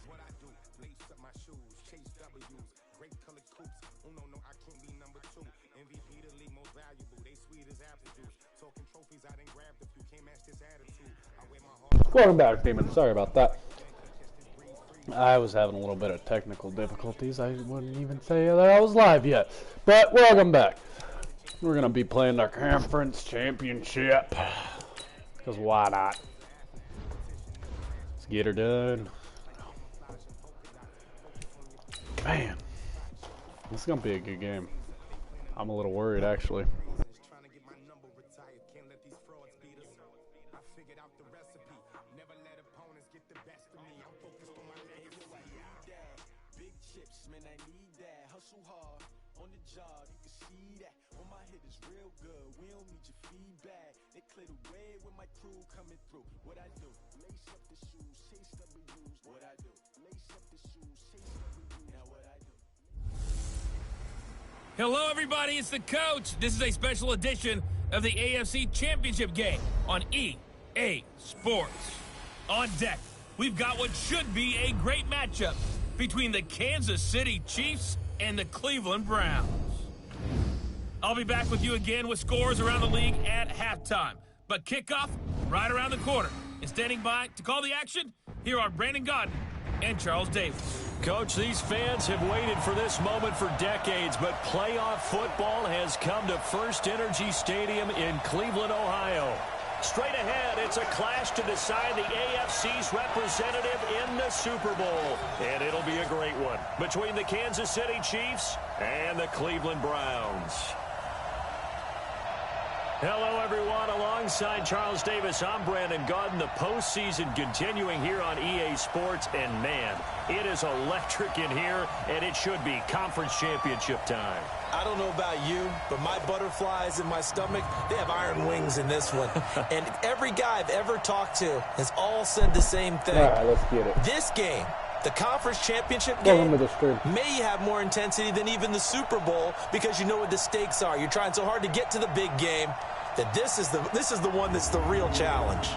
What I do, lace up my shoes, chase W's, great colored coops. Oh no, I can't be number 2. MVP the league most valuable, they sweet as apple juice. Talking trophies, I didn't grab the few, can't match this attitude. I wear my heart. Welcome back, Demon. Sorry about that. I was having a little bit of technical difficulties. I wouldn't even say that I was live yet. But welcome back. We're going to be playing our conference championship. Because why not? Let's get her done. Man, this is going to be a good game. I'm a little worried, actually. Hello everybody, it's the coach. This is a special edition of the AFC Championship game on EA Sports. On deck, we've got what should be a great matchup between the Kansas City Chiefs and the Cleveland Browns. I'll be back with you again with scores around the league at halftime. But kickoff right around the corner. And standing by to call the action, here are Brandon Godden and Charles Davis. Coach, these fans have waited for this moment for decades, but playoff football has come to First Energy Stadium in Cleveland, Ohio. Straight ahead, it's a clash to decide the AFC's representative in the Super Bowl. And it'll be a great one between the Kansas City Chiefs and the Cleveland Browns. Hello, everyone. Alongside Charles Davis, I'm Brandon Godden. The postseason continuing here on EA Sports. And, man, it is electric in here, and it should be conference championship time. I don't know about you, but my butterflies in my stomach, they have iron wings in this one. And every guy I've ever talked to has all said the same thing. All right, let's get it. This game, the conference championship game, to the stream, may have more intensity than even the Super Bowl because you know what the stakes are. You're trying so hard to get to the big game that this is the one that's the real challenge.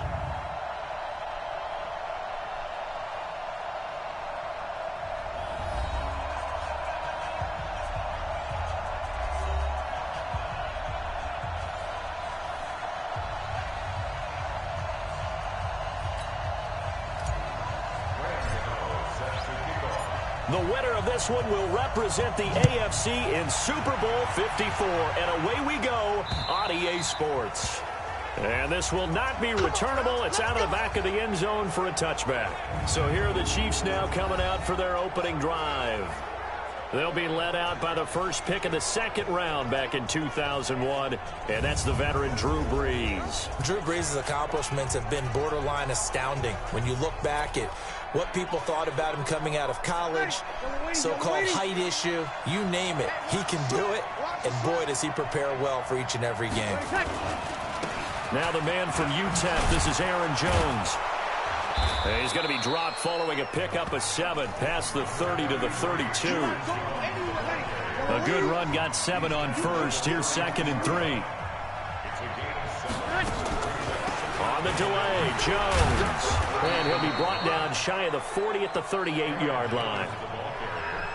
The winner of this one will represent the AFC in Super Bowl 54. And away we go on EA Sports. And this will not be returnable. It's out of the back of the end zone for a touchback. So here are the Chiefs now coming out for their opening drive. They'll be led out by the first pick of the second round back in 2001, and that's the veteran Drew Brees. Drew Brees' accomplishments have been borderline astounding. When you look back at what people thought about him coming out of college, so-called height issue, you name it, he can do it, and boy, does he prepare well for each and every game. Now the man from UTEP, this is Aaron Jones. He's going to be dropped following a pickup of 7 past the 30 to the 32. A good run, got 7 on first. Here's 2nd and 3. On the delay, Jones. And he'll be brought down shy of the 40 at the 38-yard line.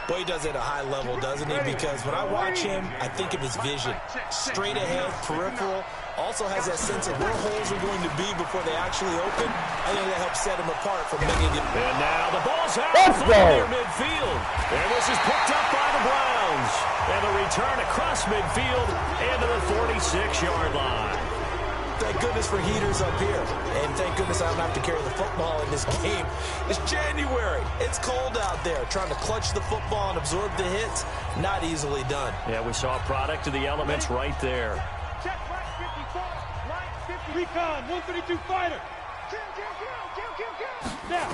Boy, he does it at a high level, doesn't he? Because when I watch him, I think of his vision. Straight ahead, peripheral. Also has that sense of where holes are going to be before they actually open. I think that helps set him apart from many of the... And now the ball's out near midfield. And this is picked up by the Browns. And the return across midfield into the 46-yard line. Thank goodness for heaters up here. And thank goodness I don't have to carry the football in this game. It's January. It's cold out there. Trying to clutch the football and absorb the hits, not easily done. Yeah, we saw a product of the elements right there. Check right 54, right 50. Recon, 132 fighter. Now.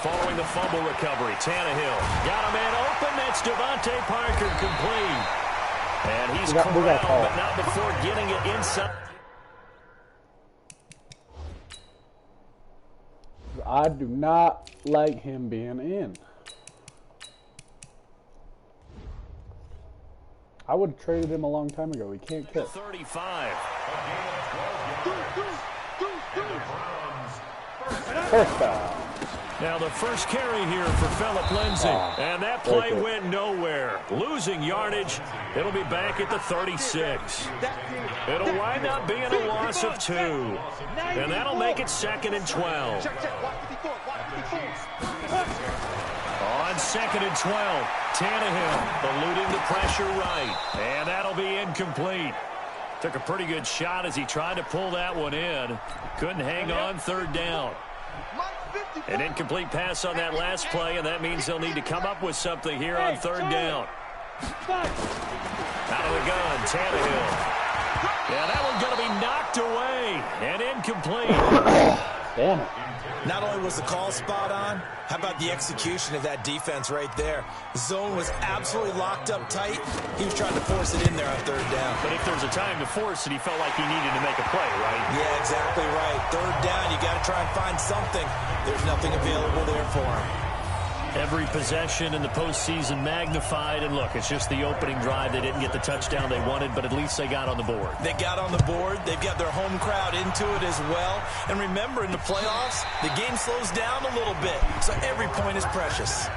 Following the fumble recovery, Tannehill got a man open. That's Devontae Parker complete. And he's corralled, but not before getting it inside. I do not like him being in. I would have traded him a long time ago. He can't kick. 35. First down. Now the first carry here for Phillip Lindsay. And that play went nowhere. Losing yardage. It'll be back at the 36. It'll wind up being a loss of 2. And that'll make it 2nd and 12. On 2nd and 12, Tannehill eluding the pressure right. And that'll be incomplete. Took a pretty good shot as he tried to pull that one in. Couldn't hang on 3rd down. An incomplete pass on that last play, and that means they'll need to come up with something here on 3rd down. Out of the gun, Tannehill. Yeah, that one's going to be knocked away and incomplete. Damn it. Not only was the call spot on, how about the execution of that defense right there? Zone was absolutely locked up tight. He was trying to force it in there on 3rd down. But if there's a time to force it, he felt like he needed to make a play, right? Yeah, exactly right. 3rd down, you got to try and find something. There's nothing available there for him. Every possession in the postseason magnified, and look, it's just the opening drive. They didn't get the touchdown they wanted, but at least they got on the board. They got on the board. They've got their home crowd into it as well. And remember, in the playoffs, the game slows down a little bit, so every point is precious.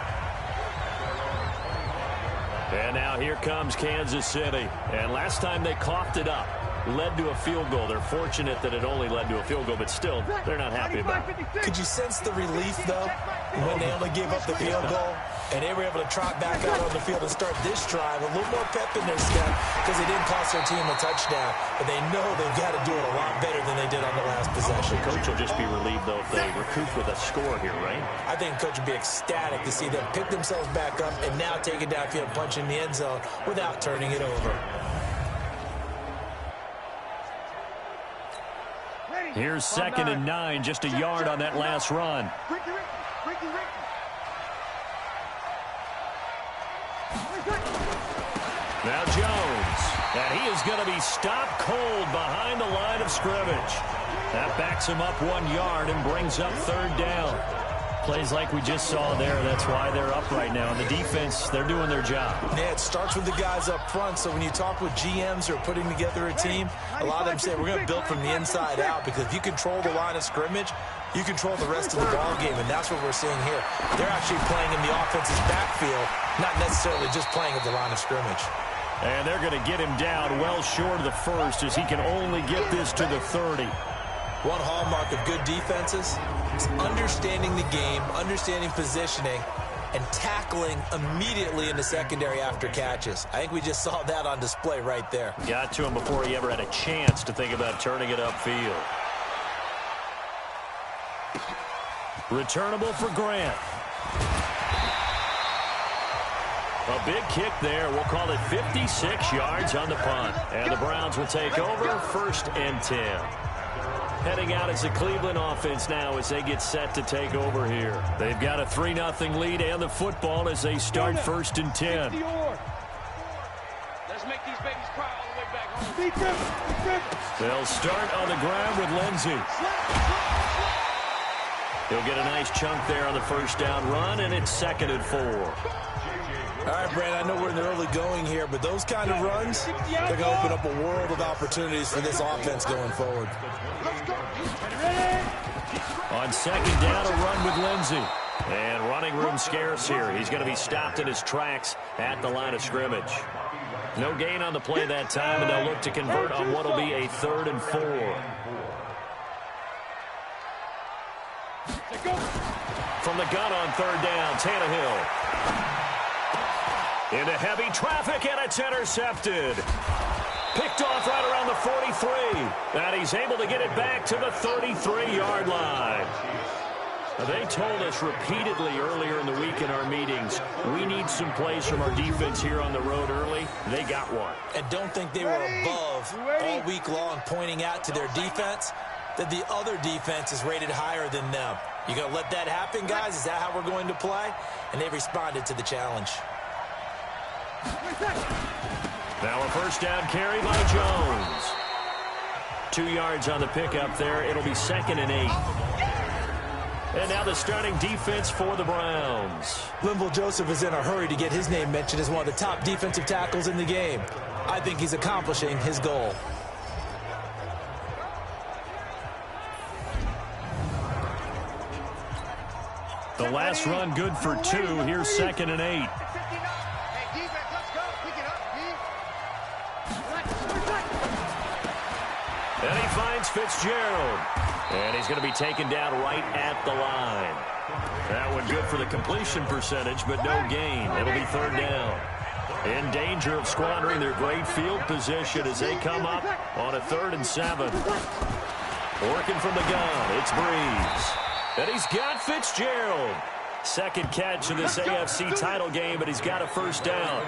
And now here comes Kansas City. And last time they coughed it up, led to a field goal. They're fortunate that it only led to a field goal, but still, they're not happy about it. Could you sense the relief, though, when they only gave up the field goal and they were able to trot back out on the field and start this drive? A little more pep in their step because they didn't cost their team a touchdown, but they know they've got to do it a lot better than they did on the last possession. The coach will just be relieved, though, if they recoup with a score here, right? I think the coach would be ecstatic to see them pick themselves back up and now take it downfield, punch in the end zone without turning it over. Here's 2nd and 9, just a yard on that last run. Now Jones, and he is going to be stopped cold behind the line of scrimmage. That backs him up 1 yard and brings up 3rd down. Plays like we just saw there. That's why they're up right now. And the defense, they're doing their job. Yeah, it starts with the guys up front. So when you talk with GMs who are putting together a team, a lot of them say we're going to build from the inside out, because if you control the line of scrimmage, you control the rest of the ball game, and that's what we're seeing here. They're actually playing in the offense's backfield, not necessarily just playing at the line of scrimmage. And they're going to get him down well short of the first, as he can only get this to the 30. One hallmark of good defenses is understanding the game, understanding positioning, and tackling immediately in the secondary after catches. I think we just saw that on display right there. Got to him before he ever had a chance to think about turning it upfield. Returnable for Grant. A big kick there. We'll call it 56 yards on the punt. And the Browns will take over 1st and 10. Heading out as the Cleveland offense now as they get set to take over here. They've got a 3-0 lead and the football as they start 1st and 10. Let's make these babies cry all the way back home. They'll start on the ground with Lindsay. He'll get a nice chunk there on the 1st down run, and it's 2nd and 4. All right, Brad, I know we're in the early going here, but those kind of runs, they're going to open up a world of opportunities for this offense going forward. On 2nd down, a run with Lindsay. And running room scarce here. He's going to be stopped in his tracks at the line of scrimmage. No gain on the play that time, and they'll look to convert on what will be a 3rd and 4. From the gun on 3rd down, Tannehill. Into heavy traffic, and it's intercepted. Picked off right around the 43. And he's able to get it back to the 33-yard line. They told us repeatedly earlier in the week in our meetings, we need some plays from our defense here on the road early. They got one. And don't think they were above all week long, pointing out to their defense that the other defense is rated higher than them. You going to let that happen, guys? Is that how we're going to play? And they responded to the challenge. Now a 1st down carry by Jones. 2 yards on the pickup there. It'll be 2nd and 8. And now the starting defense for the Browns. Linval Joseph is in a hurry to get his name mentioned as one of the top defensive tackles in the game. I think he's accomplishing his goal. The last run good for 2. Here's 2nd and 8. And he finds Fitzgerald. And he's going to be taken down right at the line. That one good for the completion percentage, but no gain. It'll be 3rd down. In danger of squandering their great field position as they come up on a 3rd and 7. Working from the gun, it's Breeze. And he's got Fitzgerald. Second catch of this AFC title game, but he's got a 1st down.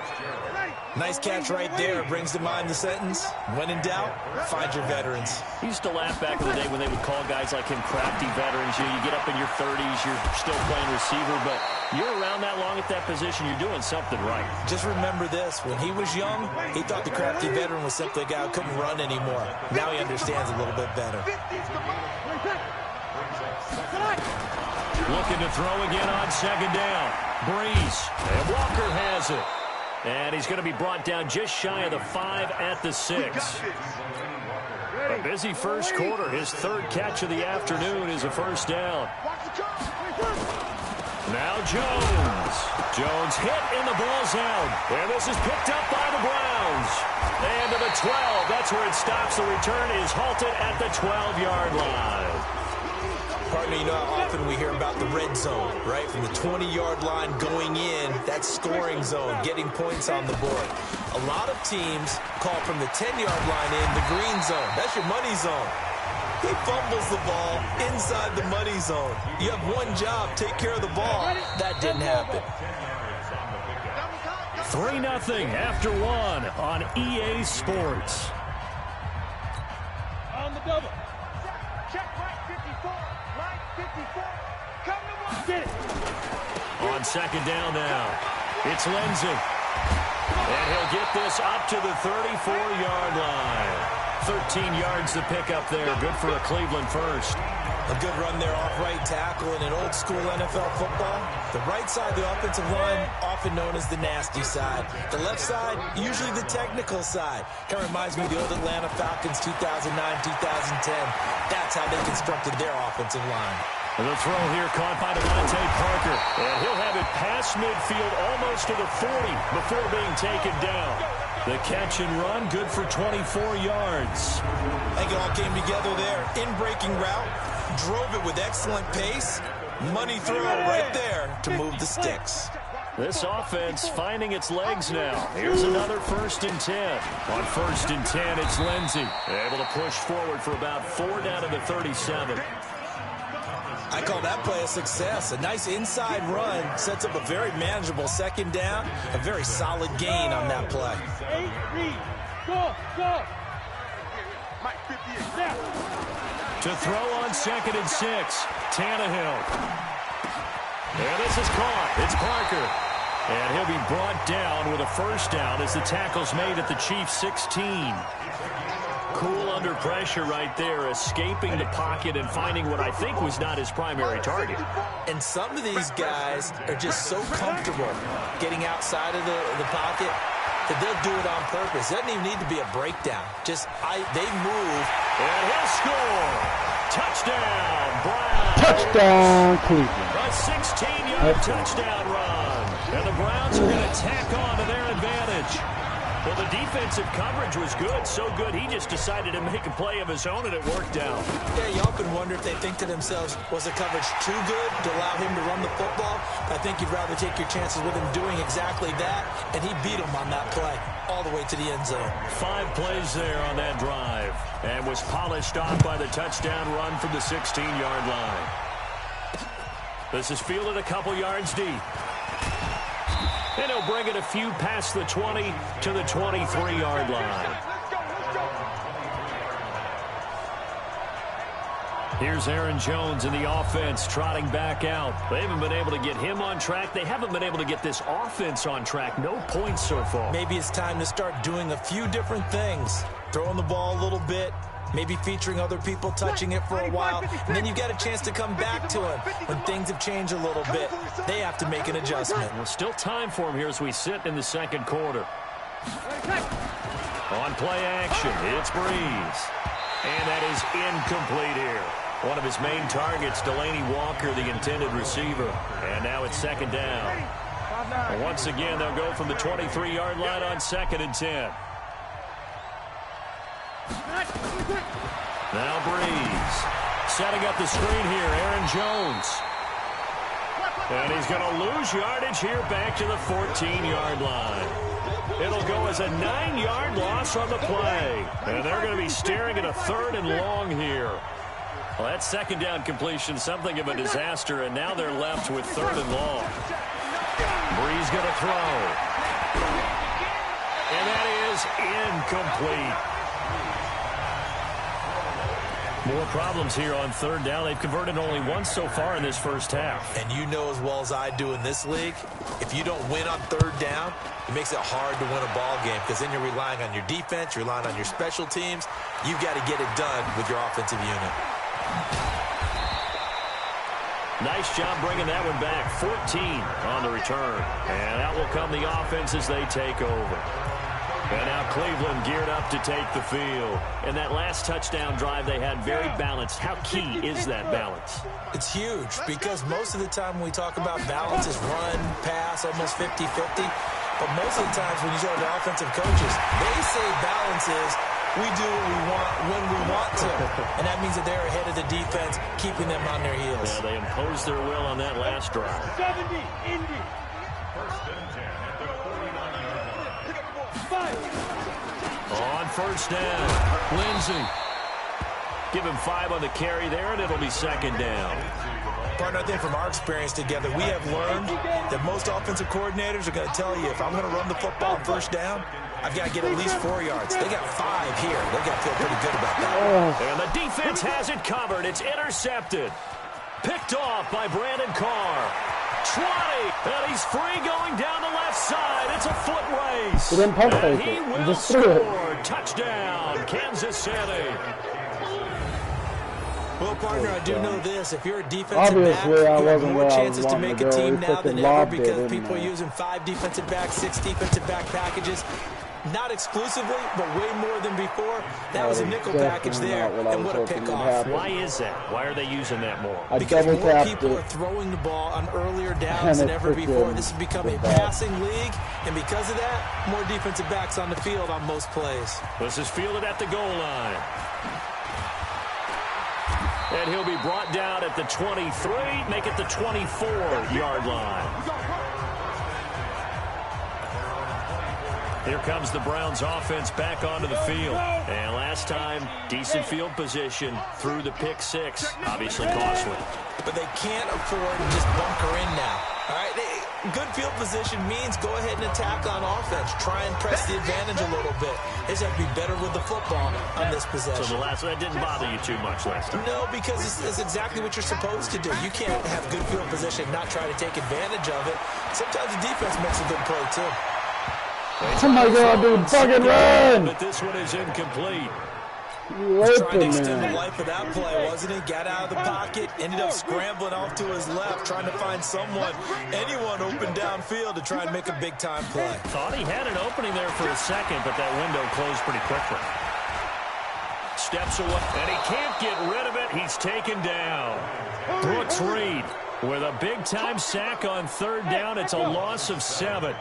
Nice catch right there. Brings to mind the sentence, when in doubt, find your veterans. He used to laugh back in the day when they would call guys like him crafty veterans. You get up in your 30s, you're still playing receiver, but you're around that long at that position, you're doing something right. Just remember this. When he was young, he thought the crafty veteran was simply a guy who couldn't run anymore. Now he understands a little bit better. Looking to throw again on 2nd down. Breeze. And Walker has it. And he's going to be brought down just shy of the 5 at the 6. A busy first quarter. His 3rd catch of the afternoon is a 1st down. Now Jones. Jones hit in the ball zone. And this is picked up by the Browns. And to the 12. That's where it stops. The return is halted at the 12-yard line. Partner, you know how often we hear about the red zone, right? From the 20-yard line going in, that's scoring zone, getting points on the board. A lot of teams call from the 10-yard line in the green zone. That's your money zone. He fumbles the ball inside the money zone. You have one job, take care of the ball. That didn't happen. 3-0 after 1 on EA Sports. On the double. Check right 54. Right 54. Come to one. Get it. On 2nd down now. It's Lindsey. And he'll get this up to the 34-yard line. 13 yards to pick up there. Good for a Cleveland first. A good run there off right tackle in an old-school NFL football. The right side of the offensive line, often known as the nasty side. The left side, usually the technical side. Kind of reminds me of the old Atlanta Falcons 2009-2010. That's how they constructed their offensive line. The throw here caught by Devontae Parker. And he'll have it past midfield almost to the 40 before being taken down. The catch and run, good for 24 yards. I think it all came together there. In-breaking route, drove it with excellent pace. Money throw right there to move the sticks. This offense finding its legs now. Here's another 1st and 10. On 1st and 10, it's Lindsey. Able to push forward for about 4 down to the 37. I call that play a success. A nice inside run sets up a very manageable 2nd down. A very solid gain on that play. 8, read. Go, go. To throw on 2nd and 6, Tannehill. And this is caught. It's Parker. And he'll be brought down with a 1st down as the tackle's made at the Chiefs' 16. Cool under pressure right there, escaping the pocket and finding what I think was not his primary target. And some of these guys are just so comfortable getting outside of the pocket that they'll do it on purpose. It doesn't even need to be a breakdown. Just they move. And he'll score. Touchdown, Browns. Touchdown, Cleveland. A 16-yard touchdown run. And the Browns are going to tack on to their advantage. Well, the defensive coverage was good, so good he just decided to make a play of his own, and it worked out. Yeah, you often wonder if they think to themselves, was the coverage too good to allow him to run the football? I think you'd rather take your chances with him doing exactly that, and he beat him on that play all the way to the end zone. 5 plays there on that drive, and was polished off by the touchdown run from the 16-yard line. This is fielded a couple yards deep. And he'll bring it a few past the 20 to the 23-yard line. Here's Aaron Jones in the offense trotting back out. They haven't been able to get him on track. They haven't been able to get this offense on track. No points so far. Maybe it's time to start doing a few different things. Throwing the ball a little bit, maybe featuring other people touching it for a while, and then you get a chance to come back to him when things have changed a little bit. They have to make an adjustment. Well, still time for him here as we sit in the second quarter. On play action, it's Breeze. And that is incomplete here. One of his main targets, Delaney Walker, the intended receiver. And now it's second down. And once again, they'll go from the 23-yard line on 2nd and 10. Now Breeze. Setting up the screen here, Aaron Jones. And he's going to lose yardage here back to the 14-yard line. It'll go as a 9-yard loss on the play. And they're going to be staring at a 3rd and long here. Well, that second down completion, something of a disaster, and now they're left with 3rd and long. Breeze going to throw. And that is incomplete. More problems here on 3rd down. They've converted only once so far in this first half. And you know as well as I do in this league, if you don't win on 3rd down, it makes it hard to win a ball game because then you're relying on your defense, you're relying on your special teams. You've got to get it done with your offensive unit. Nice job bringing that one back. 14 on the return. And out will come the offense as they take over. And now Cleveland geared up to take the field. And that last touchdown drive they had very balanced. How key is that balance? It's huge because most of the time when we talk about balance is run, pass, almost 50-50. But most of the times when you talk to offensive coaches, they say balance is we do what we want when we want to. And that means that they're ahead of the defense, keeping them on their heels. Yeah, they imposed their will on that last drive. 70, Indy. On 1st down, Lindsey. Give him 5 on the carry there, and it'll be 2nd down. Partner, I think from our experience together, we have learned that most offensive coordinators are going to tell you, if I'm going to run the football on 1st down, I've got to get at least 4 yards. They got 5 here. They've got to feel pretty good about that. And the defense has it covered. It's intercepted. Picked off by Brandon Carr. 20, and he's free going down the left side. It's a foot race. He didn't pump and fake he it. will He just threw it. score. Touchdown, Kansas City. Well, partner, I do know this. If you're a defensive Obviously, back, I you have wasn't more where I chances was to wanting make to a go. team He now than freaking ever lobbed it, because didn't people are he? using 5 defensive backs, 6 defensive back packages. Not exclusively, but way more than before. That was a nickel package there, and what a pickoff. Why is that? Why are they using that more? Because more people are throwing the ball on earlier downs than ever before. This has become a passing league, and because of that, more defensive backs on the field on most plays. This is fielded at the goal line. And he'll be brought down at the 23, make it the 24-yard line. Here comes the Browns offense back onto the field. And last time, decent field position through the pick 6. Obviously costly. But they can't afford to just bunker in now. All right, good field position means go ahead and attack on offense. Try and press the advantage a little bit. They just have to be better with the football on this possession. So that didn't bother you too much last time? No, because it's exactly what you're supposed to do. You can't have good field position and not try to take advantage of it. Sometimes the defense makes a good play, too. Oh my God, dude, fucking run! But this one is incomplete. Trying to extend the life of that play, wasn't he? Got out of the pocket, ended up scrambling off to his left, trying to find anyone open downfield to try and make a big-time play. Thought he had an opening there for a second, but that window closed pretty quickly. Steps away, and he can't get rid of it. He's taken down. Brooks Reed with a big-time sack on 3rd down. It's a loss of 7.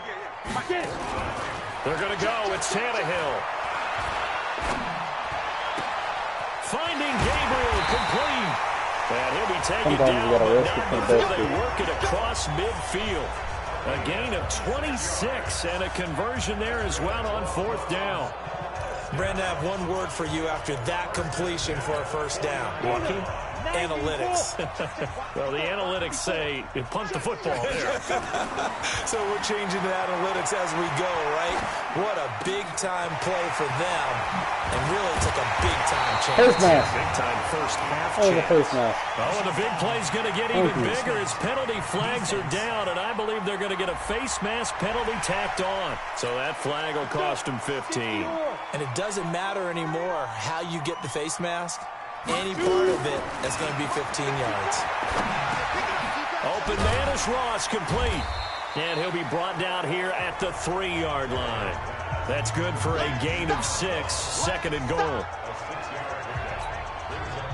They're going to go. It's Tannehill. Finding Gabriel complete. And he'll be taken down, but not before they work it across midfield. A gain of 26 and a conversion there as well on 4th down. Brandon, I have one word for you after that completion for a 1st down. Lucky? Analytics. Well, the analytics say punt the football there. So we're changing to analytics as we go, right? What a big-time play for them. And really took a big-time chance. Face mask. Big-time first half Oh, the chance. face mask. Oh, and the big play's going to get even you. bigger as penalty flags are down, and I believe they're going to get a face mask penalty tacked on. So that flag will cost them 15. And it doesn't matter anymore how you get the face mask. Any part of it, that's going to be 15 yards. Open man is Ross, complete. And he'll be brought down here at the 3-yard line. That's good for a gain of 6, second and goal.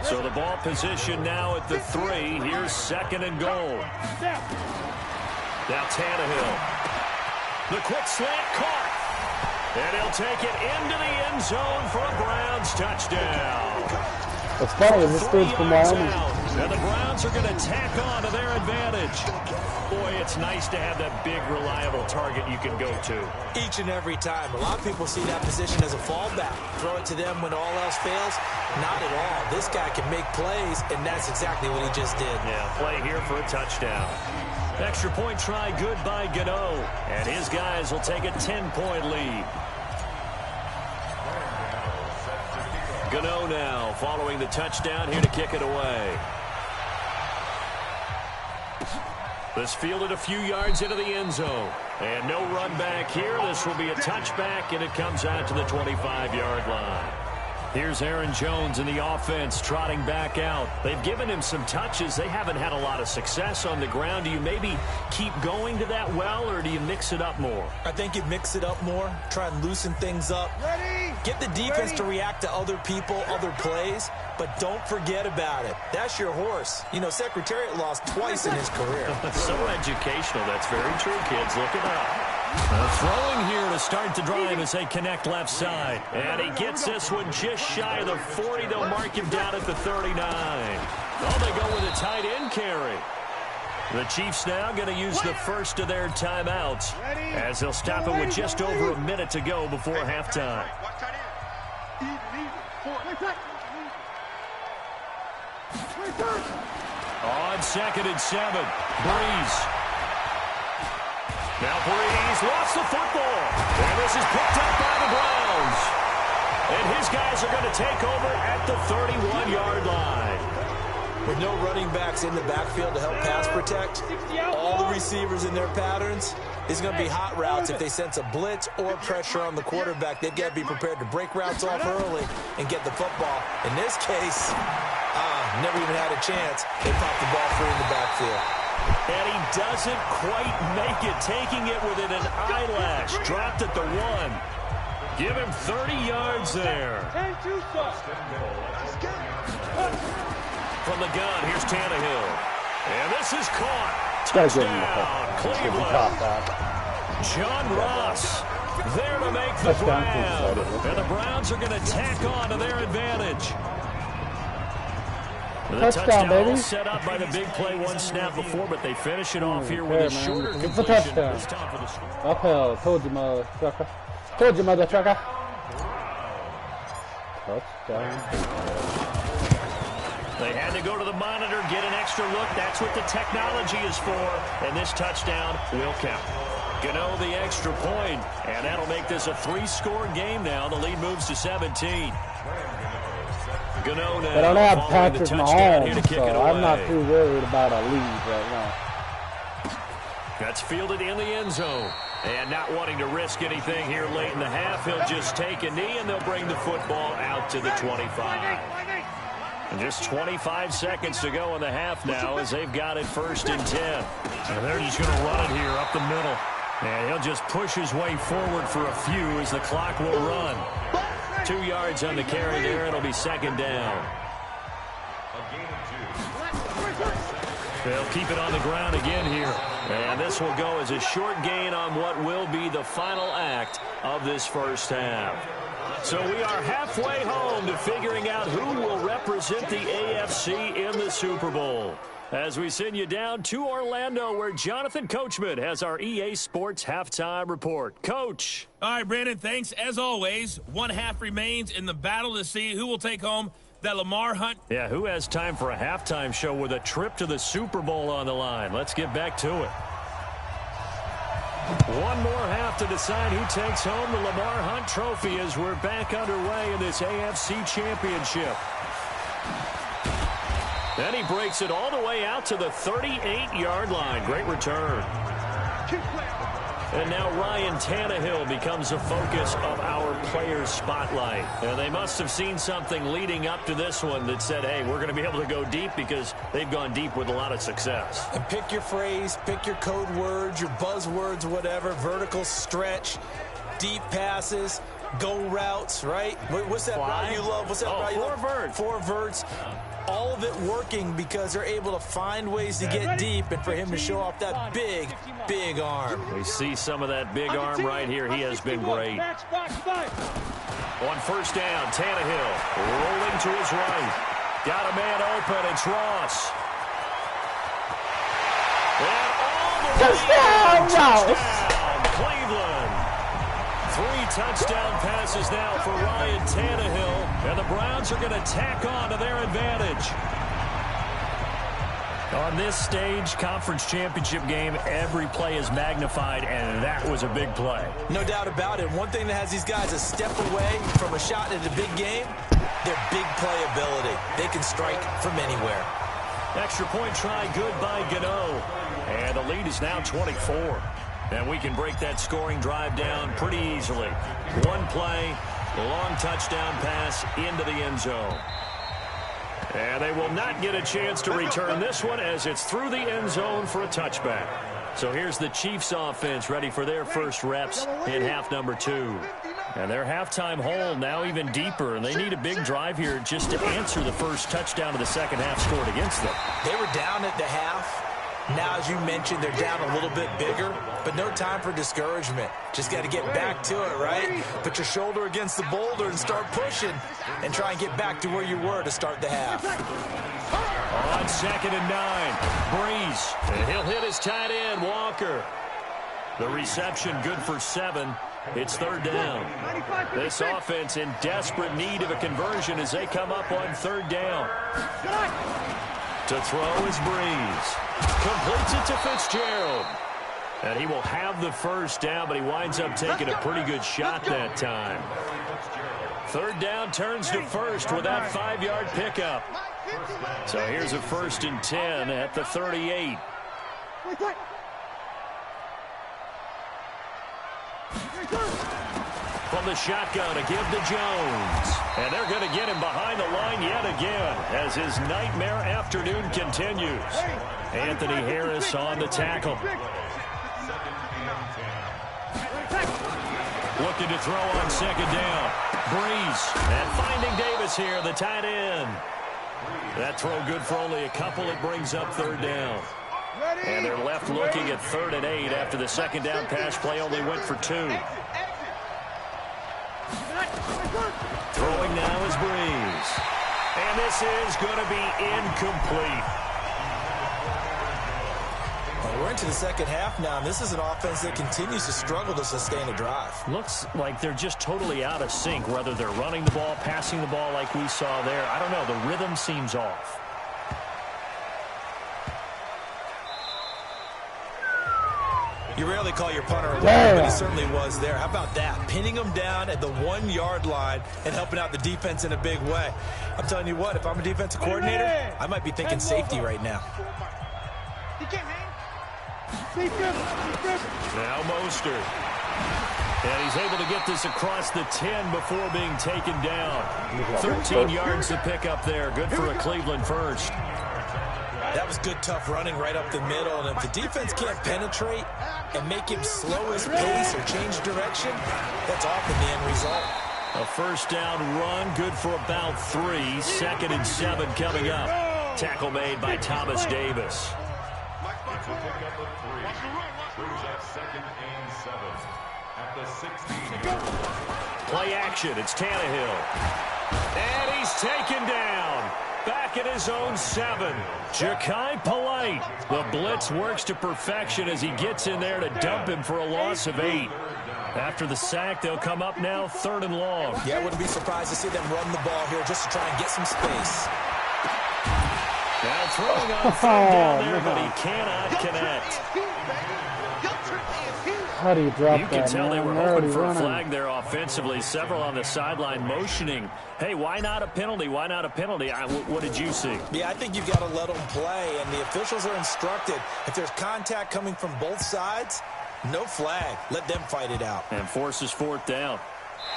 So the ball position now at the 3. Here's second and goal. Now Tannehill. The quick slant caught. And he'll take it into the end zone for a Browns touchdown. What's funny is this dude's from Wyoming. And the Browns are going to tack on to their advantage. Boy, it's nice to have that big, reliable target you can go to. Each and every time. A lot of people see that position as a fallback. Throw it to them when all else fails. Not at all. This guy can make plays, and that's exactly what he just did. Yeah, play here for a touchdown. Extra point try good by Gano. And his guys will take a 10-point lead. Gano now following the touchdown here to kick it away. This fielded a few yards into the end zone. And no run back here. This will be a touchback, and it comes out to the 25-yard line. Here's Aaron Jones in the offense trotting back out. They've given him some touches. They haven't had a lot of success on the ground. Do you maybe keep going to that well, or do you mix it up more? I think you mix it up more. Try and loosen things up. Get the defense to react to other people, other plays, but don't forget about it. That's your horse. You know, Secretariat lost twice in his career. So educational. That's very true, kids. Look it up. Throwing here to start the drive as they connect left side. And he gets this one just shy of the 40. They'll mark him down at the 39. Oh, they go with a tight end carry. The Chiefs now going to use the first of their timeouts as they'll stop it with just over a minute to go before halftime. On 2nd and 7, Breeze. Now Breeze lost the football. And this is picked up by the Browns. And his guys are going to take over at the 31-yard line. With no running backs in the backfield to help pass protect, all the receivers in their patterns, it's going to be hot routes. If they sense a blitz or pressure on the quarterback, they've got to be prepared to break routes off early and get the football. In this case, never even had a chance. They popped the ball free in the backfield. And he doesn't quite make it, taking it within an eyelash. Dropped at the 1. Give him 30 yards there. From the gun, here's Tannehill. And this is caught. Touchdown, Cleveland. John Ross there to make the grab. And the Browns are going to tack on to their advantage. The touchdown baby. Set up by the big play, one snap before, but they finish it off here with a shorter It's completion. a touchdown. Uphill. Told you, mother trucker. Told you, mother trucker. Touchdown. They had to go to the monitor, get an extra look. That's what the technology is for. And this touchdown will count. Gano the extra point, and that'll make this a 3-score game now. The lead moves to 17. Gano now. They don't have following Patrick the touchdown here to Mahomes, kick so it away. I'm not too worried about a lead right now. That's fielded in the end zone. And not wanting to risk anything here late in the half, he'll just take a knee, and they'll bring the football out to the 25. And just 25 seconds to go in the half now as they've got it 1st and 10. And they're just going to run it here up the middle. And he'll just push his way forward for a few as the clock will run. 2 yards on the carry there. It'll be 2nd down. They'll keep it on the ground again here. And this will go as a short gain on what will be the final act of this first half. So we are halfway home to figuring out who will represent the AFC in the Super Bowl. As we send you down to Orlando, where Jonathan Coachman has our EA Sports Halftime Report. Coach. All right, Brandon, thanks. As always, one half remains in the battle to see who will take home that Lamar Hunt... Yeah, who has time for a halftime show with a trip to the Super Bowl on the line? Let's get back to it. One more half to decide who takes home the Lamar Hunt trophy as we're back underway in this AFC Championship. Then he breaks it all the way out to the 38-yard line. Great return. And now Ryan Tannehill becomes a focus of our players' spotlight. And they must have seen something leading up to this one that said, hey, we're going to be able to go deep because they've gone deep with a lot of success. And pick your phrase, pick your code words, your buzzwords, whatever, vertical stretch, deep passes, go routes, right? What's that route you love? What's that route you love? Four verts. All of it working because they're able to find ways to get deep and for him to show off that big, big arm. We see some of that big arm right here. He has been great. On first down, Tannehill rolling to his right. Got a man open. It's Ross. And all the way touchdown, Cleveland. 3 touchdown passes now for Ryan Tannehill, and the Browns are going to tack on to their advantage. On this stage, conference championship game, every play is magnified, and that was a big play. No doubt about it. One thing that has these guys a step away from a shot at a big game, their big play ability. They can strike from anywhere. Extra point try good by Gano, and the lead is now 24. And we can break that scoring drive down pretty easily. One play, long touchdown pass into the end zone. And they will not get a chance to return this one as it's through the end zone for a touchback. So here's the Chiefs offense ready for their first reps in half number 2. And their halftime hole now even deeper, and they need a big drive here just to answer the first touchdown of the second half scored against them. They were down at the half. Now, as you mentioned, they're down a little bit bigger, but no time for discouragement. Just got to get back to it, right? Put your shoulder against the boulder and start pushing and try and get back to where you were to start the half. On 2nd and 9, Breeze. And he'll hit his tight end, Walker. The reception good for 7. It's 3rd down. This offense in desperate need of a conversion as they come up on 3rd down. To throw is Breeze. Completes it to Fitzgerald. And he will have the first down, but he winds up taking a pretty good shot that time. 3rd down turns to 1st with that 5-yard pickup. So here's a 1st and 10 at the 38. From the shotgun to give to Jones. And they're going to get him behind the line yet again as his nightmare afternoon continues. Anthony Harris on the tackle. Looking to throw on 2nd down. Breeze. And finding Davis here, the tight end. That throw good for only a couple. It brings up 3rd down. And they're left looking at 3rd and 8 after the 2nd down pass play only went for 2. Throwing now is Breeze. And this is going to be incomplete. Well, we're into the second half now, and this is an offense that continues to struggle to sustain a drive. Looks like they're just totally out of sync, whether they're running the ball, passing the ball like we saw there. I don't know. The rhythm seems off. You rarely call your punter a winner, but he certainly was there. How about that? Pinning him down at the 1-yard line and helping out the defense in a big way. I'm telling you what, if I'm a defensive coordinator, I might be thinking safety right now. Now Mostert. And he's able to get this across the 10 before being taken down. 13 yards to pick up there. Good for a Cleveland first. That was good, tough running right up the middle. And if the defense can't penetrate and make him slow his pace or change direction, that's often the end result. A first down run, good for about 3. 2nd and 7 coming up. Tackle made by Thomas Davis. Play action, it's Tannehill. And he's taken down. Back at his own 7. Ja'Kai Polite. The blitz works to perfection as he gets in there to dump him for a loss of 8. After the sack, they'll come up now 3rd and long. Yeah, I wouldn't be surprised to see them run the ball here just to try and get some space. Now throwing on 3rd down there, but he cannot connect. How do you drop that? You can tell they were hoping for a flag there offensively. Several on the sideline motioning. Hey, why not a penalty? Why not a penalty? What did you see? Yeah, I think you've got to let them play, and the officials are instructed. If there's contact coming from both sides, no flag. Let them fight it out. And forces 4th down.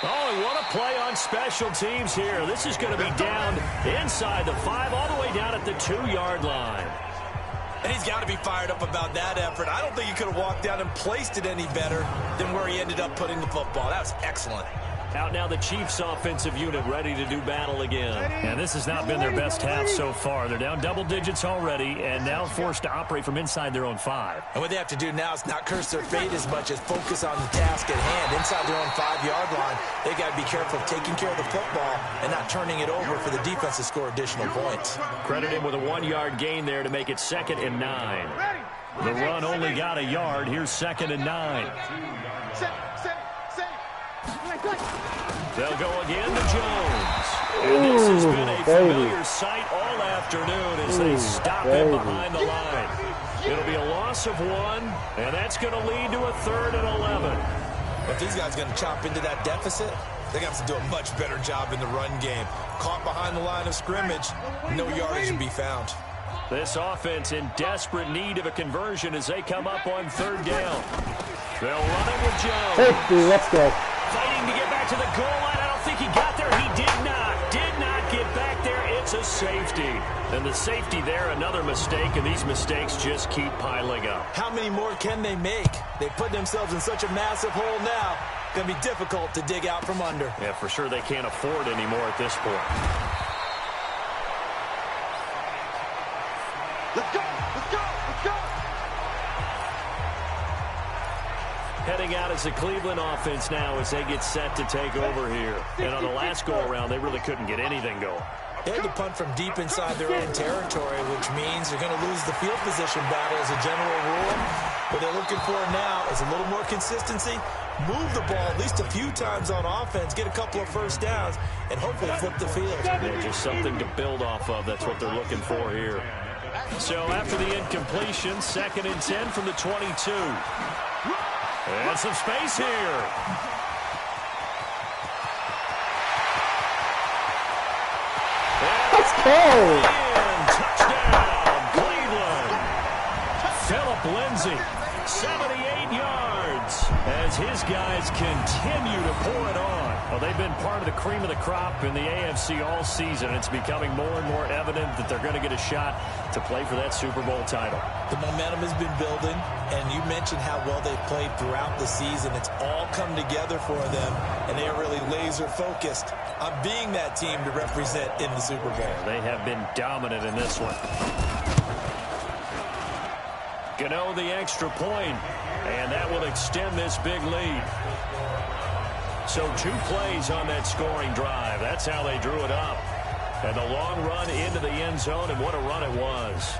Oh, and what a play on special teams here. This is going to be down inside the 5, all the way down at the 2-yard line. And he's got to be fired up about that effort. I don't think he could have walked down and placed it any better than where he ended up putting the football. That was excellent. Out now the Chiefs offensive unit ready to do battle again. And this has not been their best half so far. They're down double digits already and now forced to operate from inside their own 5. And what they have to do now is not curse their fate as much as focus on the task at hand. Inside their own 5-yard line, they got to be careful of taking care of the football and not turning it over for the defense to score additional points. Credit him with a 1-yard gain there to make it 2nd and 9. The run only got a yard. Here's 2nd and 9. They'll go again to Jones. And this has been a familiar sight all afternoon as they stop him behind the line. It'll be a loss of 1, and that's going to lead to a 3rd and 11. If these guys are going to chop into that deficit, they're going to have to do a much better job in the run game. Caught behind the line of scrimmage, no yardage to be found. This offense in desperate need of a conversion as they come up on 3rd down. They'll run it with Jones. Safety, let's go. Fighting to get back to the goal line. I don't think he got there. He did not get back there. It's a safety. And the safety there, another mistake, and these mistakes just keep piling up. How many more can they make? They put themselves in such a massive hole now. Going to be difficult to dig out from under. Yeah, for sure they can't afford any more at this point. Let's go, let's go, let's go. Heading out as the Cleveland offense now as they get set to take over here. And on the last go-around, they really couldn't get anything going. They had to punt from deep inside their own territory, which means they're going to lose the field position battle as a general rule. What they're looking for now is a little more consistency, move the ball at least a few times on offense, get a couple of first downs, and hopefully flip the field. Yeah, just something to build off of. That's what they're looking for here. So after the incompletion, 2nd and 10 from the 22. And some space here. Let's go. Touchdown, Cleveland. Phillip Lindsay, 78 yards as his guys continue to pour it on. Well, they've been part of the cream of the crop in the AFC all season. It's becoming more and more evident that they're going to get a shot to play for that Super Bowl title. The momentum has been building, and you mentioned how well they've played throughout the season. It's all come together for them, and they are really laser-focused on being that team to represent in the Super Bowl. They have been dominant in this one. Gano the extra point, and that will extend this big lead. So 2 plays on that scoring drive. That's how they drew it up. And the long run into the end zone, and what a run it was.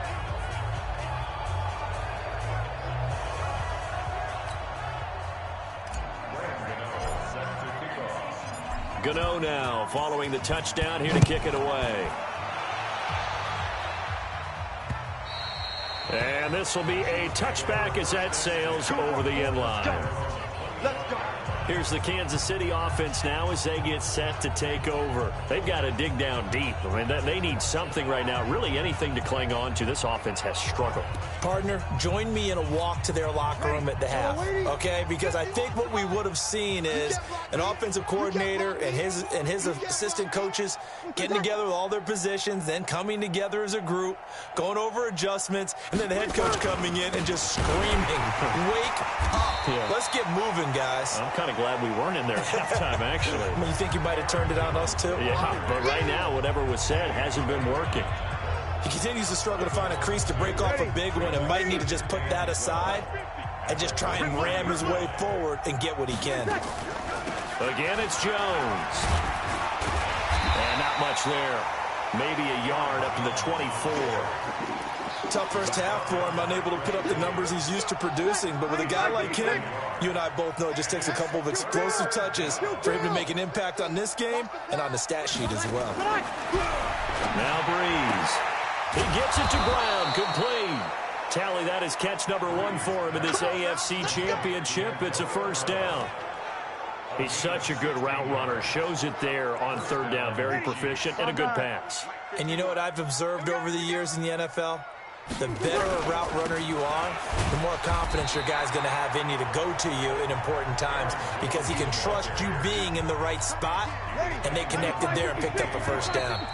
Gano now following the touchdown here to kick it away. And this will be a touchback as that sails over the end line. Let's go. Here's the Kansas City offense now as they get set to take over. They've got to dig down deep. I mean, they need something right now, really anything to cling on to. This offense has struggled. Partner, join me in a walk to their locker room at the half, okay? Because I think what we would have seen is an offensive coordinator and his assistant coaches getting together with all their positions, then coming together as a group, going over adjustments, and then the head coach coming in and just screaming, wake up. Yeah. Let's get moving, guys. I'm kind of glad we weren't in there at halftime, actually. I mean, you think you might have turned it on us, too? Yeah, but right now, whatever was said hasn't been working. He continues to struggle to find a crease to break off a big one and might need to just put that aside and just try and ram his way forward and get what he can. Again, it's Jones. And not much there. maybe a yard up to the 24. Tough first half for him, unable to put up the numbers he's used to producing. But with a guy like him, you and I both know it just takes a couple of explosive touches for him to make an impact on this game and on the stat sheet as well. Now Breeze. He gets it to ground, complete. Tally, that is catch number 1 for him in this AFC Championship. It's a first down. He's such a good route runner. Shows it there on third down. Very proficient and a good pass. And you know what I've observed over the years in the NFL? The better a route runner you are, the more confidence your guy's going to have in you to go to you in important times because he can trust you being in the right spot, and they connected there and picked up a first down.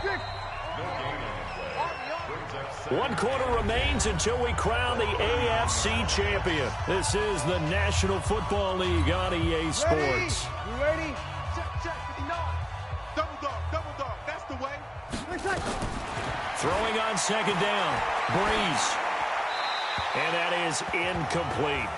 1 quarter remains until we crown the AFC champion. This is the National Football League on EA Sports. You ready? Check. Double dog. That's the way. Throwing on second down. Breeze. And that is incomplete.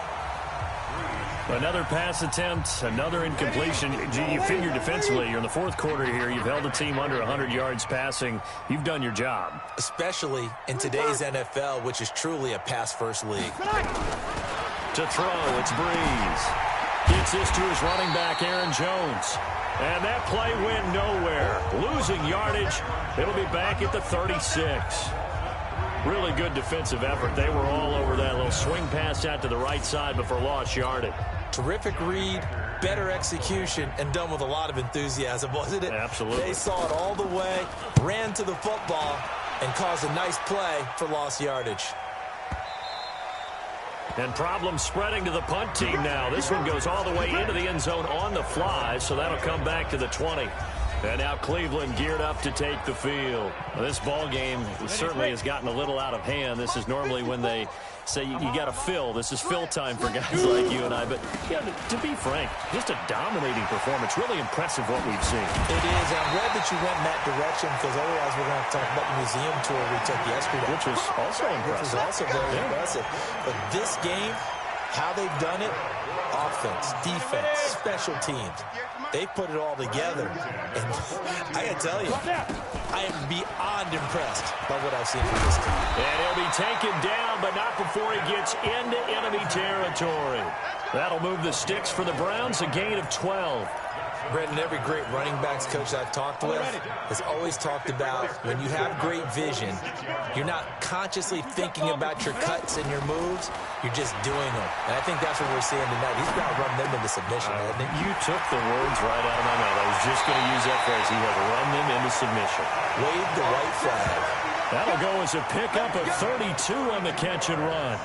Another pass attempt, another incompletion. You figure defensively, you're in the fourth quarter here. You've held the team under 100 yards passing. You've done your job. Especially in today's NFL, which is truly a pass-first league. To throw, it's Breeze. Gets this to his running back, Aaron Jones. And that play went nowhere. Losing yardage. It'll be back at the 36. Really good defensive effort. They were all over that little swing pass out to the right side, but for lost yardage. Terrific read, better execution, and done with a lot of enthusiasm, wasn't it? Absolutely. They saw it all the way, ran to the football, and caused a nice play for lost yardage. And problems spreading to the punt team now. This one goes all the way into the end zone on the fly, so that'll come back to the 20. And now Cleveland geared up to take the field. Well, this ball game certainly has gotten a little out of hand. This is normally when they say you got to fill. This is fill time for guys like you and I. But you know, to be frank, just a dominating performance. Really impressive what we've seen. It is. I'm glad that you went in that direction because otherwise we're going to have to talk about the museum tour we took yesterday. Which was also impressive. Which was also very impressive. But this game, how they've done it, offense, defense, special teams. They put it all together. And I got to tell you, I am beyond impressed by what I've seen from this team. And he'll be taken down, but not before he gets into enemy territory. That'll move the sticks for the Browns, a gain of 12. Brendan, every great running backs coach I've talked with has always talked about when you have great vision, you're not consciously thinking about your cuts and your moves, you're just doing them. And I think that's what we're seeing tonight. He's going to run them into submission, hasn't he? You took the words right out of my mouth. I was just going to use that phrase. He has run them into submission. Wave the white flag. That'll go as a pickup of 32 on the catch and run.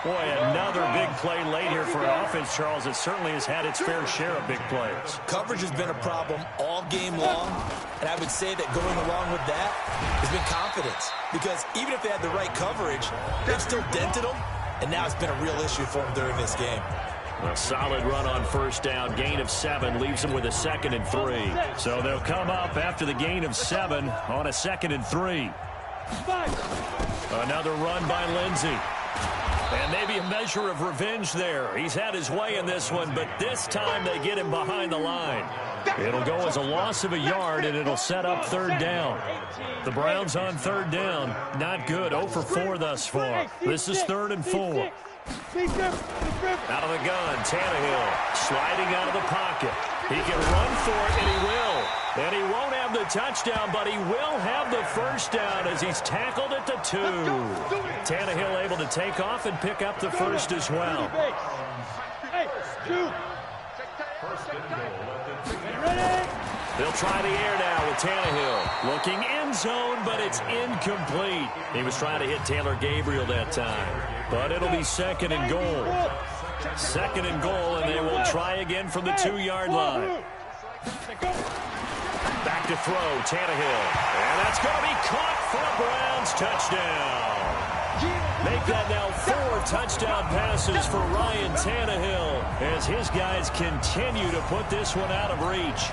Boy, another big play late here for an offense, Charles, that certainly has had its fair share of big plays. Coverage has been a problem all game long, and I would say that going along with that has been confidence. Because even if they had the right coverage, they've still dented them, and now it's been a real issue for them during this game. A solid run on first down. Gain of 7 leaves them with a 2nd and 3. So they'll come up after the gain of 7 on a 2nd and 3. Another run by Lindsey. And maybe a measure of revenge there. He's had his way in this one, but this time they get him behind the line. It'll go as a loss of a yard, and it'll set up third down. The Browns on third down. Not good. 0 for 4 thus far. This is 3rd and 4. Out of the gun, Tannehill sliding out of the pocket. He can run for it, and he will. And he won't have the touchdown, but he will have the first down as he's tackled at the 2. Tannehill able to take off and pick up the first as well. They'll try the air now with Tannehill. Looking end zone, but it's incomplete. He was trying to hit Taylor Gabriel that time. But it'll be 2nd and goal. 2nd and goal, and they will try again from the 2-yard line. Back to throw, Tannehill. And that's going to be caught for a Browns touchdown. Make that now 4 touchdown passes for Ryan Tannehill as his guys continue to put this one out of reach.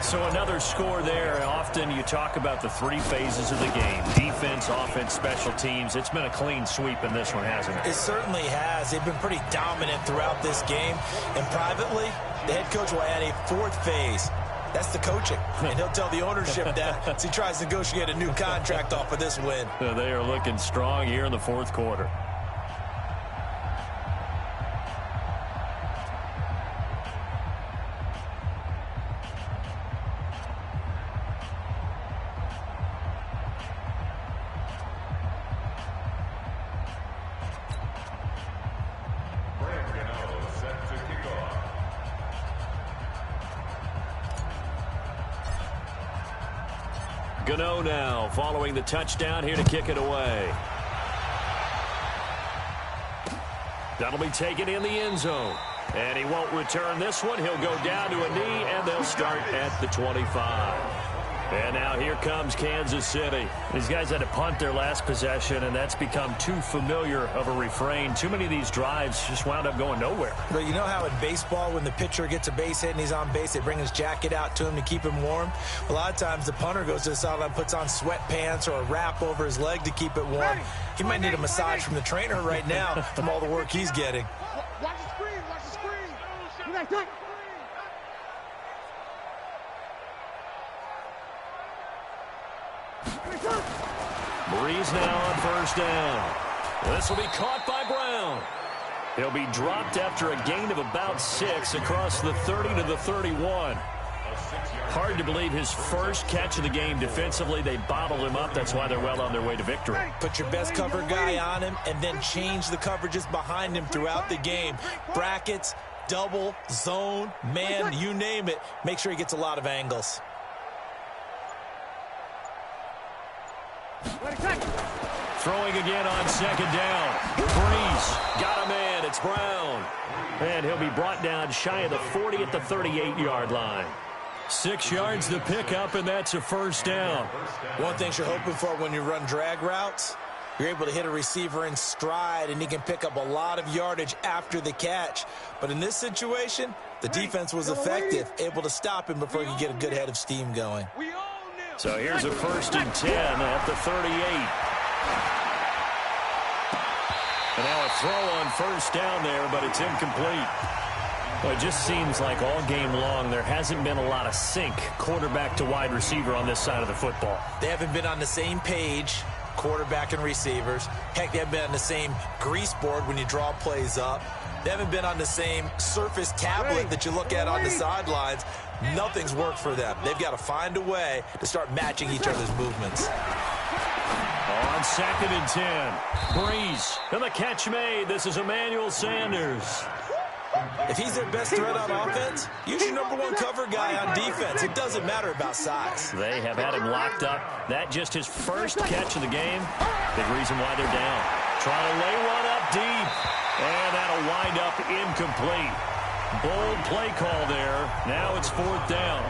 So another score there. Often you talk about the 3 phases of the game. Defense, offense, special teams. It's been a clean sweep in this one, hasn't it? It certainly has. They've been pretty dominant throughout this game. And privately, the head coach will add a 4th phase. That's the coaching. And he'll tell the ownership that as he tries to negotiate a new contract off of this win. They are looking strong here in the fourth quarter. Gano now following the touchdown here to kick it away. That'll be taken in the end zone. And he won't return this one. He'll go down to a knee, and they'll start at the 25. And now here comes Kansas City. These guys had to punt their last possession, and that's become too familiar of a refrain. Too many of these drives just wound up going nowhere. But you know how in baseball, when the pitcher gets a base hit and he's on base, they bring his jacket out to him to keep him warm? A lot of times the punter goes to the sideline, puts on sweatpants or a wrap over his leg to keep it warm. He might need a massage from the trainer right now from all the work he's getting. Watch the screen. Watch the screen. Breeze now on first down. This will be caught by Brown. He'll be dropped after a gain of about 6 across the 30 to the 31. Hard to believe his first catch of the game defensively. They bottled him up. That's why they're well on their way to victory. Put your best cover guy on him and then change the coverages behind him throughout the game. Brackets, double, zone, man, you name it. Make sure he gets a lot of angles. Throwing again on second down. Breeze got a man. It's Brown. And he'll be brought down shy of the 40 at the 38-yard line. 6 yards to pick up, and that's a first down. One thing you're hoping for when you run drag routes, you're able to hit a receiver in stride, and he can pick up a lot of yardage after the catch. But in this situation, the defense was effective, able to stop him before he could get a good head of steam going. So here's a 1st and 10 at the 38. And now a throw on first down there, but it's incomplete. Well, it just seems like all game long there hasn't been a lot of sync quarterback to wide receiver on this side of the football. They haven't been on the same page, quarterback and receivers. Heck, they haven't been on the same grease board when you draw plays up. They haven't been on the same surface tablet that you look at on the sidelines. Nothing's worked for them. They've got to find a way to start matching each other's movements. On 2nd and 10. Breeze. And the catch made. This is Emmanuel Sanders. If he's their best threat on offense, use your #1 cover guy on defense. It doesn't matter about size. They have had him locked up. That just his first catch of the game. Big reason why they're down. Trying to lay one up deep. And that'll wind up incomplete. Bold play call there. Now it's 4th down.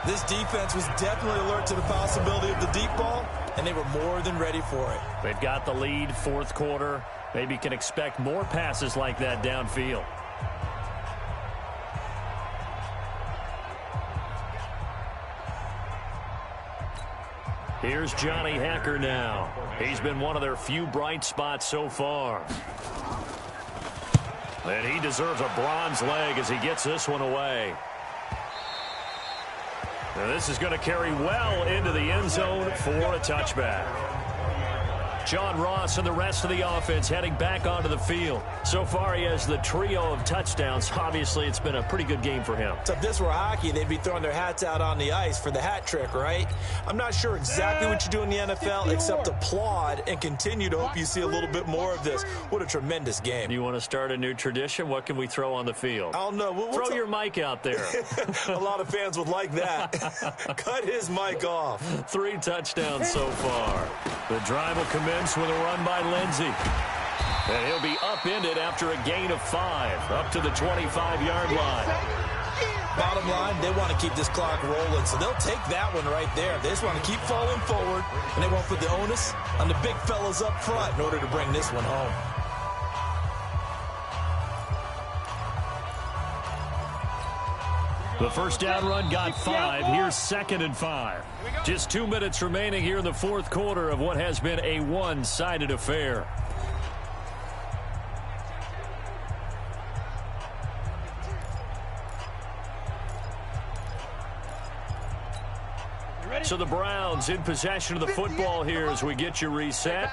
This defense was definitely alert to the possibility of the deep ball, and they were more than ready for it. They've got the lead, 4th quarter. Maybe can expect more passes like that downfield. Here's Johnny Hacker now. He's been one of their few bright spots so far. And he deserves a bronze leg as he gets this one away. Now this is going to carry well into the end zone for a touchback. John Ross and the rest of the offense heading back onto the field. So far, he has the trio of touchdowns. Obviously, it's been a pretty good game for him. So if this were hockey, they'd be throwing their hats out on the ice for the hat trick, right? I'm not sure exactly what you do in the NFL except applaud and continue to hope you see a little bit more of this. What a tremendous game. You want to start a new tradition? What can we throw on the field? I don't know. Throw your mic out there. A lot of fans would like that. Cut his mic off. 3 touchdowns so far. The drive will commence with a run by Lindsey. And he'll be upended after a gain of 5, up to the 25-yard line. Bottom line, they want to keep this clock rolling, so they'll take that one right there. They just want to keep falling forward, and they won't put the onus on the big fellas up front in order to bring this one home. The first down run got 5. Here's 2nd and 5. Just 2 minutes remaining here in the 4th quarter of what has been a one-sided affair. So the Browns in possession of the football here as we get you reset.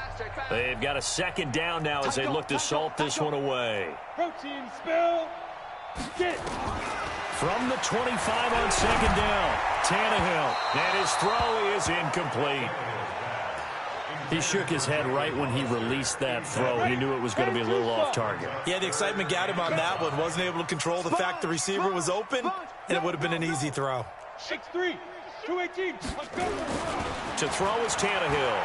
They've got a second down now as they look to salt this one away. Protein spill. Get it. From the 25 on second down, Tannehill, and his throw is incomplete. He shook his head right when he released that throw. He knew it was going to be a little off target. Yeah, the excitement got him on that one. Wasn't able to control the fact the receiver was open, and it would have been an easy throw. 6'3", 218. Let's go. To throw is Tannehill.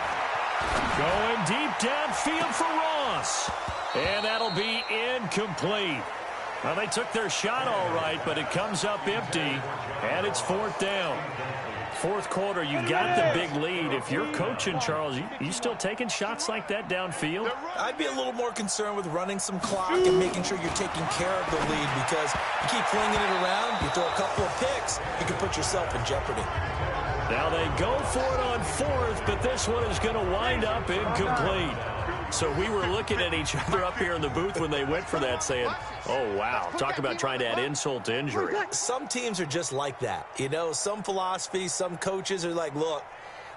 Going deep downfield for Ross. And that'll be incomplete. Well, they took their shot all right, but it comes up empty, and it's fourth down. Fourth quarter, you've got the big lead. If you're coaching, Charles, you still taking shots like that downfield? I'd be a little more concerned with running some clock and making sure you're taking care of the lead, because you keep flinging it around, you throw a couple of picks, you can put yourself in jeopardy. Now they go for it on fourth, but this one is going to wind up incomplete. So we were looking at each other up here in the booth when they went for that saying, oh, wow, talk about trying to add insult to injury. Some teams are just like that. You know, some philosophies, some coaches are like, look,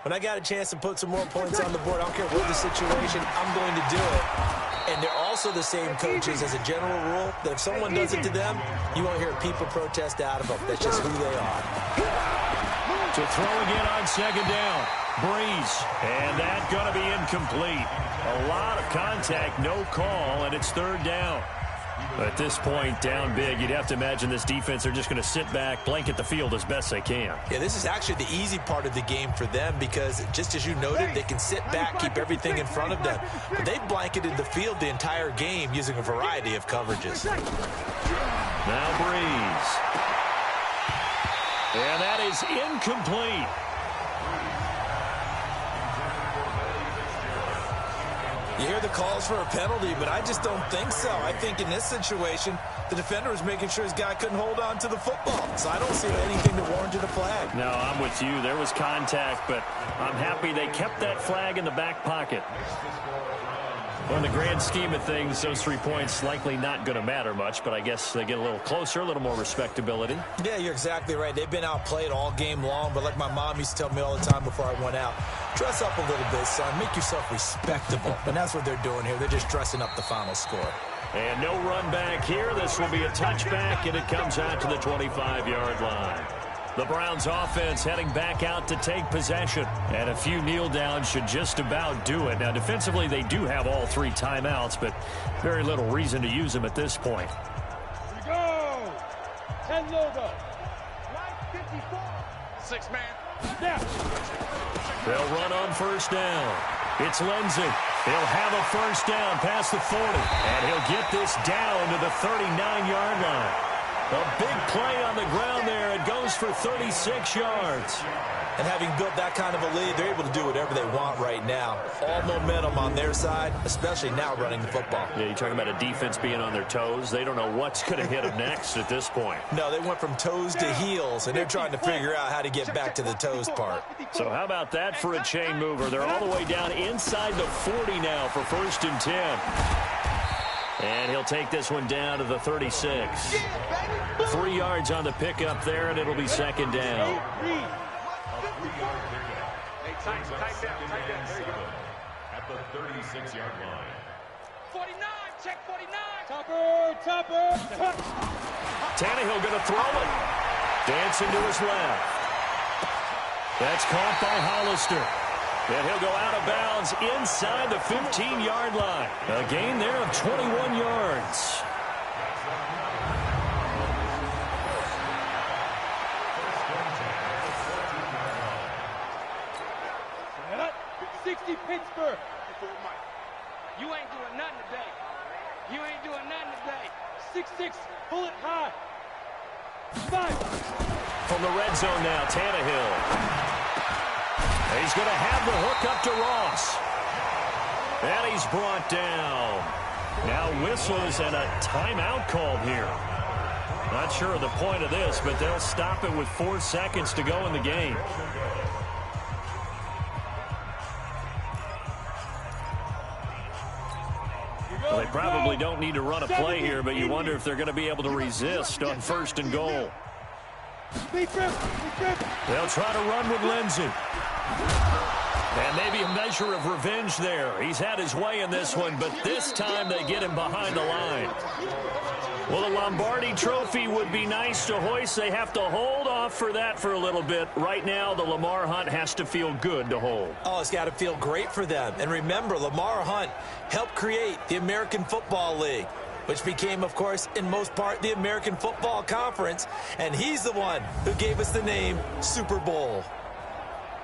when I got a chance to put some more points on the board, I don't care what the situation, I'm going to do it. And they're also the same coaches as a general rule that if someone does it to them, you won't hear people protest out of them. That's just who they are. To throw again on second down. Breeze, and that's going to be incomplete. A lot of contact, no call, and it's third down. At this point, down big, you'd have to imagine this defense are just going to sit back, blanket the field as best they can. Yeah, this is actually the easy part of the game for them because, just as you noted, they can sit back, keep everything in front of them. But they've blanketed the field the entire game using a variety of coverages. Now Breeze. And that is incomplete. You hear the calls for a penalty, but I just don't think so. I think in this situation, the defender was making sure his guy couldn't hold on to the football. So I don't see anything that warranted a flag. No, I'm with you. There was contact, but I'm happy they kept that flag in the back pocket. Well, in the grand scheme of things, those 3 points likely not going to matter much, but I guess they get a little closer, a little more respectability. Yeah, you're exactly right. They've been outplayed all game long, but like my mom used to tell me all the time before I went out, dress up a little bit, son. Make yourself respectable. And that's what they're doing here. They're just dressing up the final score. And no run back here. This will be a touchback, and it comes out to the 25-yard line. The Browns offense heading back out to take possession. And a few kneel downs should just about do it. Now, defensively, they do have all 3 timeouts, but very little reason to use them at this point. Here we go. 10 logo. Line 54. 6-man. Snap. They'll run on first down. It's Lindsey. He'll have a first down past the 40. And he'll get this down to the 39-yard line. A big play on the ground there. It goes for 36 yards. And having built that kind of a lead, they're able to do whatever they want right now. All momentum on their side, especially now running the football. Yeah, you're talking about a defense being on their toes. They don't know what's going to hit them next at this point. No, they went from toes to heels, and they're trying to figure out how to get back to the toes part. So how about that for a chain mover? They're all the way down inside the 40 now for 1st and 10. And he'll take this one down to the 36. 3 yards on the pickup there, and it'll be second down. At the 36-yard line. 49, check 49. Topper. Tannehill going to throw it. Dancing to his left. That's caught by Hollister. And he'll go out of bounds inside the 15-yard line. A gain there of 21 yards. Set up. 60 Pittsburgh. You ain't doing nothing today. You ain't doing nothing today. 6-6, pull it high. 5. From the red zone now, Tannehill. He's going to have the hook up to Ross. And he's brought down. Now whistles and a timeout called here. Not sure of the point of this, but they'll stop it with 4 seconds to go in the game. Well, they probably don't need to run a play here, but you wonder if they're going to be able to resist on 1st and goal. They'll try to run with Lindsay. And maybe a measure of revenge there. He's had his way in this one, but this time they get him behind the line. Well, the Lombardi Trophy would be nice to hoist. They have to hold off for that for a little bit. Right now, the Lamar Hunt has to feel good to hold. Oh, it's got to feel great for them. And remember, Lamar Hunt helped create the American Football League, which became, of course, in most part, the American Football Conference. And he's the one who gave us the name Super Bowl.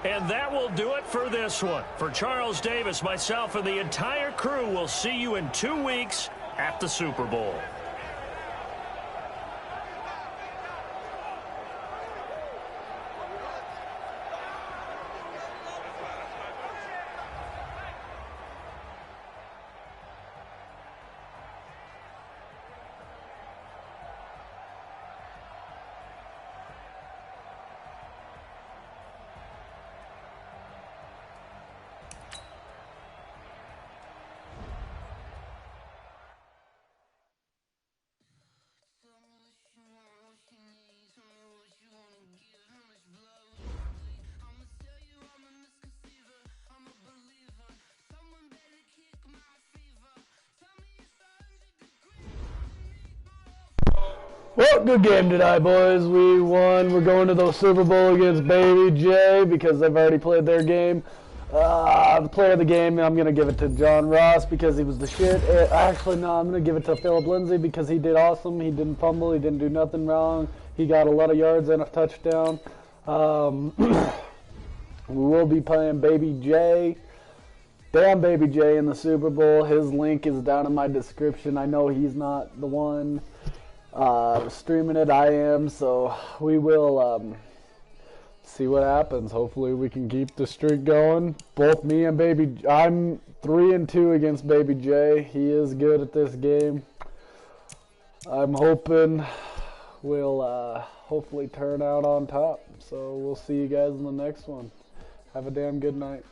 And that will do it for this one. For Charles Davis, myself, and the entire crew, we'll see you in 2 weeks at the Super Bowl. Well, good game tonight, boys. We won. We're going to the Super Bowl against Baby J because they've already played their game. The player of the game, I'm going to give it to John Ross because he was the shit. Actually, no, I'm going to give it to Philip Lindsay because he did awesome. He didn't fumble. He didn't do nothing wrong. He got a lot of yards and a touchdown. We will be playing Baby J. Damn Baby J in the Super Bowl. His link is down in my description. I know he's not the one streaming it. I am, so we will see what happens. Hopefully we can keep the streak going. Both me and Baby, I'm 3-2 against Baby J. He is good at this game. I'm hoping we'll hopefully turn out on top. So we'll see you guys in the next one. Have a damn good night.